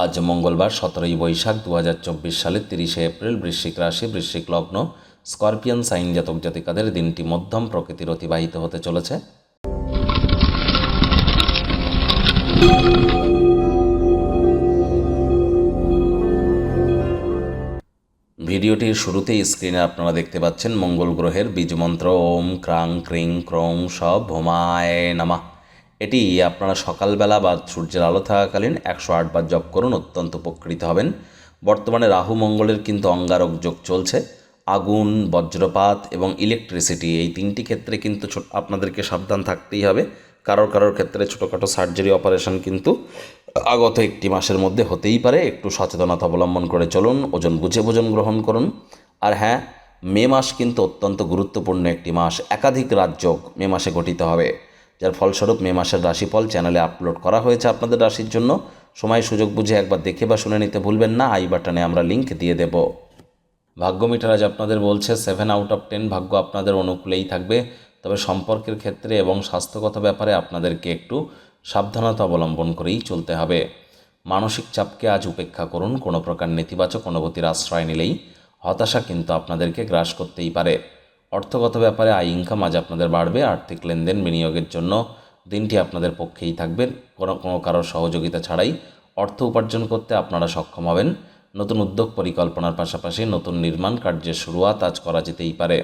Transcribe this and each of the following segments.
আজ মঙ্গলবার 17ই বৈশাখ 2024 সালের 30শে এপ্রিল। বৃশ্চিক রাশি, বৃশ্চিক লগ্ন, স্করপিয়ান সাইন জাতক জাতিকাদের দিনটি মধ্যম প্রকৃতির অতিবাহিত হতে চলেছে। ভিডিওটির শুরুতেই স্ক্রিনে আপনারা দেখতে পাচ্ছেন মঙ্গল গ্রহের বীজমন্ত্র ওম ক্রাং ক্রিং ক্রং স ভোমায় নামা। এটি আপনারা সকালবেলা বা সূর্যের আলো থাকাকালীন 108 বার জপ করুন, অত্যন্ত উপকৃত হবেন। বর্তমানে রাহু মঙ্গলের কিন্তু অঙ্গারক যোগ চলছে। আগুন, বজ্রপাত এবং ইলেকট্রিসিটি, এই তিনটি ক্ষেত্রে কিন্তু আপনাদেরকে সাবধান থাকতেই হবে। কারোর ক্ষেত্রে ছোটোখাটো সার্জারি অপারেশন কিন্তু আগত একটি মাসের মধ্যে হতেই পারে। একটু সচেতনতা অবলম্বন করে চলুন, ওজন বুঝে ভোজন গ্রহণ করুন। আর হ্যাঁ, মে মাস কিন্তু অত্যন্ত গুরুত্বপূর্ণ একটি মাস। একাধিক রাজযোগ মে মাসে গঠিত হবে, যার ফলস্বরূপ মে মাসের রাশিফল চ্যানেলে আপলোড করা হয়েছে আপনাদের রাশির জন্য। সময় সুযোগ বুঝে একবার দেখে বা শুনে নিতে ভুলবেন না। আই বাটনে আমরা লিঙ্ক দিয়ে দেব। ভাগ্য মিটার আজ আপনাদের বলছে 7 আউট অফ 10 ভাগ্য আপনাদের অনুকূলেই থাকবে। তবে সম্পর্কের ক্ষেত্রে এবং স্বাস্থ্যগত ব্যাপারে আপনাদেরকে একটু সাবধানতা অবলম্বন করেই চলতে হবে। মানসিক চাপকে আজ উপেক্ষা করুন। কোনো প্রকার নেতিবাচক অনুভূতির আশ্রয় নিলেই হতাশা কিন্তু আপনাদেরকে গ্রাস করতেই পারে। অর্থগত ব্যাপারে আয় ইনকাম আজ আপনাদের বাড়বে। আর্থিক লেনদেন বিনিয়োগের জন্য দিনটি আপনাদের পক্ষেই থাকবে। কোনো কারোর সহযোগিতা ছাড়াই অর্থ উপার্জন করতে আপনারা সক্ষম হবেন। নতুন উদ্যোগ পরিকল্পনার পাশাপাশি নতুন নির্মাণ কার্যের শুরুয়াত আজ করা যেতেই পারে।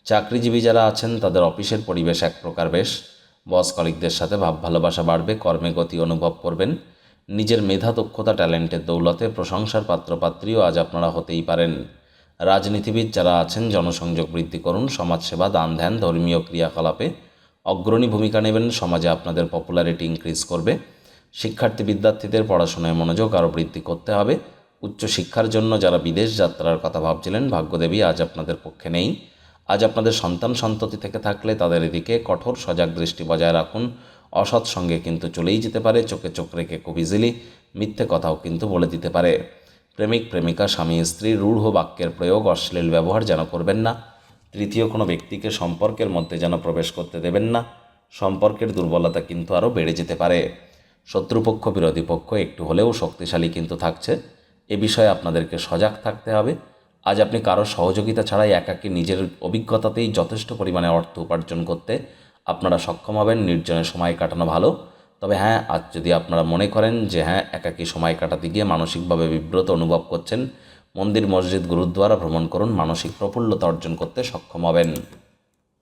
চাকরিজীবী যারা আছেন তাদের অফিসের পরিবেশ এক প্রকার বেশ। বস কলিগদের সাথে ভাব ভালোবাসা বাড়বে, কর্মে গতি অনুভব করবেন। নিজের মেধা, দক্ষতা, ট্যালেন্টের দৌলতে প্রশংসার পাত্রপাত্রীও আজ আপনারা হতেই পারেন। রাজনীতিবিদ যারা আছেন জনসংযোগ বৃদ্ধি করুন। সমাজসেবা, দান ধ্যান, ধর্মীয় ক্রিয়াকলাপে অগ্রণী ভূমিকা নেবেন। সমাজে আপনাদের পপুলারিটি ইনক্রিজ করবে। শিক্ষার্থী বিদ্যার্থীদের পড়াশোনায় মনোযোগ আরও বৃদ্ধি করতে হবে। উচ্চশিক্ষার জন্য যারা বিদেশ যাত্রার কথা ভাবছিলেন, ভাগ্যদেবী আজ আপনাদের পক্ষে নেই। আজ আপনাদের সন্তান সন্ততি থেকে থাকলে তাদের এদিকে কঠোর সজাগ দৃষ্টি বজায় রাখুন। অসৎ সঙ্গে কিন্তু চলেই যেতে পারে। চোখে চোখ রেখে খুব ইজিলি মিথ্যে কথাও কিন্তু বলে দিতে পারে। প্রেমিক প্রেমিকা, স্বামী স্ত্রী রূঢ় বাক্যের প্রয়োগ, অশ্লীল ব্যবহার যেন করবেন না। তৃতীয় কোনো ব্যক্তিকে সম্পর্কের মধ্যে যেন প্রবেশ করতে দেবেন না। সম্পর্কের দুর্বলতা কিন্তু আরও বেড়ে যেতে পারে। শত্রুপক্ষ, বিরোধী পক্ষ একটু হলেও শক্তিশালী কিন্তু থাকছে। এ বিষয়ে আপনাদেরকে সজাগ থাকতে হবে। আজ আপনি কারোর সহযোগিতা ছাড়াই একাকী নিজের অভিজ্ঞতাতেই যথেষ্ট পরিমাণে অর্থ উপার্জন করতে আপনারা সক্ষম হবেন। নির্জনে সময় কাটানো ভালো। তবে হ্যাঁ, আজ যদি আপনারা মনে করেন যে হ্যাঁ, একাকী সময় কাটাতে গিয়ে মানসিকভাবে বিব্রত অনুভব করছেন, মন্দির, মসজিদ, গুরুদ্বারা ভ্রমণ করুন। মানসিক প্রফুল্লতা অর্জন করতে সক্ষম হবেন।